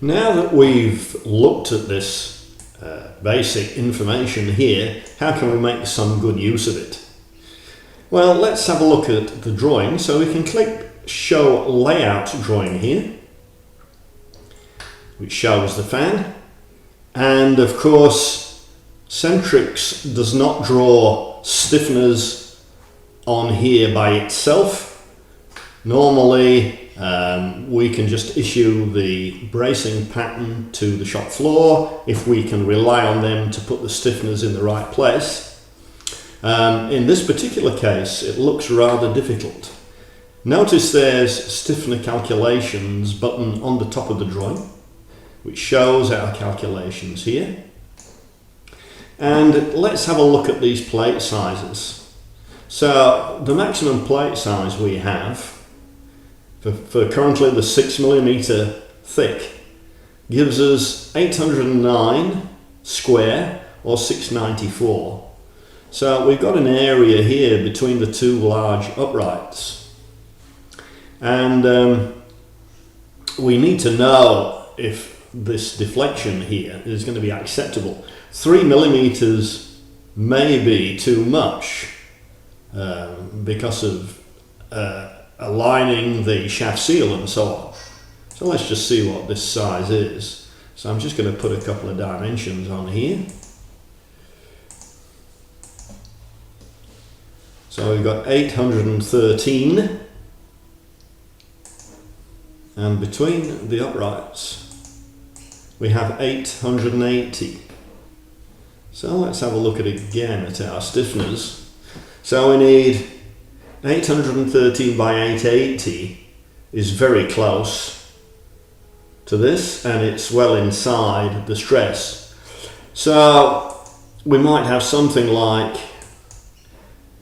Now that we've looked at this basic information here, how can we make some good use of it? Well, let's have a look at the drawing. So we can click Show Layout Drawing here, which shows the fan. And of course, Centrix does not draw stiffeners on here by itself. Normally, we can just issue the bracing pattern to the shop floor if we can rely on them to put the stiffeners in the right place. In this particular case, it looks rather difficult. Notice there's stiffener calculations button on the top of the drawing, which shows our calculations here. And let's have a look at these plate sizes. So the maximum plate size we have for currently the 6mm thick gives us 809 square or 694. So we've got an area here between the two large uprights, and we need to know if this deflection here is going to be acceptable. 3mm may be too much because of aligning the shaft seal and so on. So let's just see what this size is. So I'm just going to put a couple of dimensions on here. So we've got 813, and between the uprights we have 880. So let's have a look at it again at our stiffeners. So we need 813 by 880 is very close to this, and it's well inside the stress. So we might have something like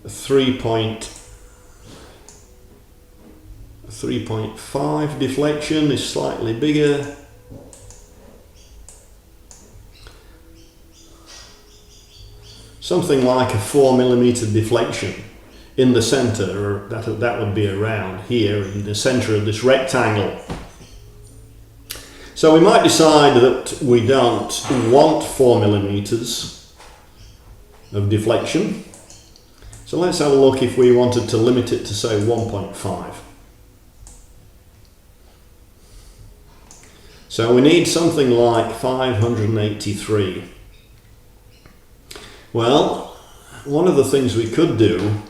3.5 deflection is slightly bigger. Something like a 4mm deflection in the center, or that would be around here in the center of this rectangle. So we might decide that we don't want 4mm of deflection. So let's have a look if we wanted to limit it to say 1.5. So we need something like 583. Well, one of the things we could do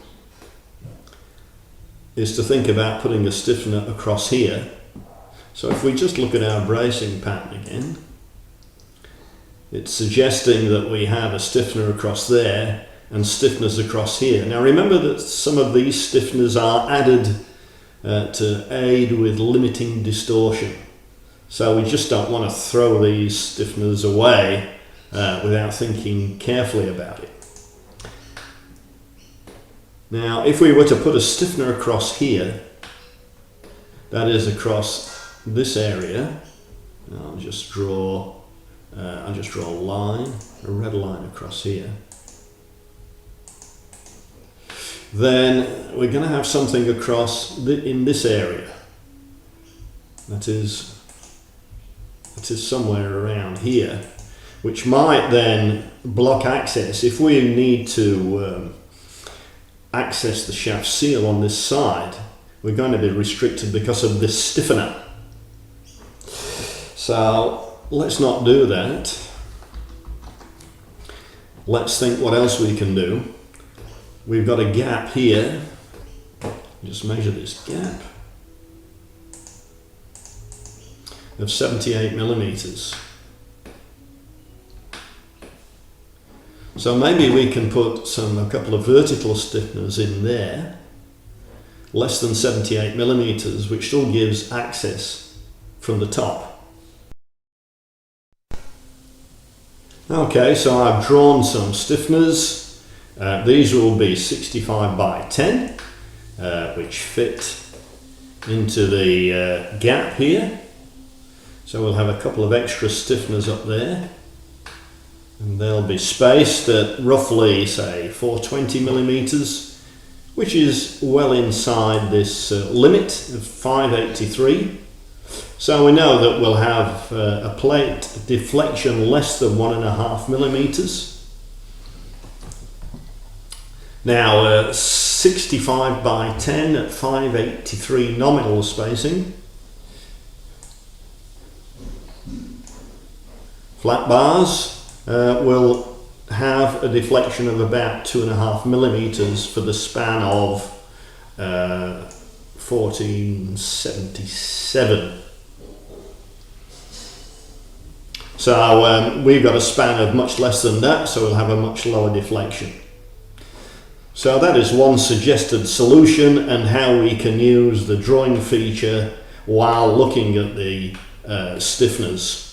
is to think about putting a stiffener across here. So if we just look at our bracing pattern again, it's suggesting that we have a stiffener across there and stiffeners across here. Now remember that some of these stiffeners are added to aid with limiting distortion. So we just don't want to throw these stiffeners away without thinking carefully about it. Now if we were to put a stiffener across here, that is across this area, I'll just draw a line, a red line across here. Then we're going to have something across in this area. That is somewhere around here, which might then block access. If we need to access the shaft seal on this side, we're going to be restricted because of this stiffener. So let's not do that. Let's think what else we can do. We've got a gap here. Just measure this gap of 78mm. So maybe we can put a couple of vertical stiffeners in there, less than 78mm, which still gives access from the top. Okay, so I've drawn some stiffeners. These will be 65 by 10, which fit into the gap here. So we'll have a couple of extra stiffeners up there, and they'll be spaced at roughly, say, 420mm, which is well inside this limit of 583. So we know that we'll have a plate deflection less than 1.5 millimeters. Now 65 by 10 at 583 nominal spacing. Flat bars will have a deflection of about 2.5 millimeters for the span of 1477. So we've got a span of much less than that, so we'll have a much lower deflection. So that is one suggested solution, and how we can use the drawing feature while looking at the stiffeners.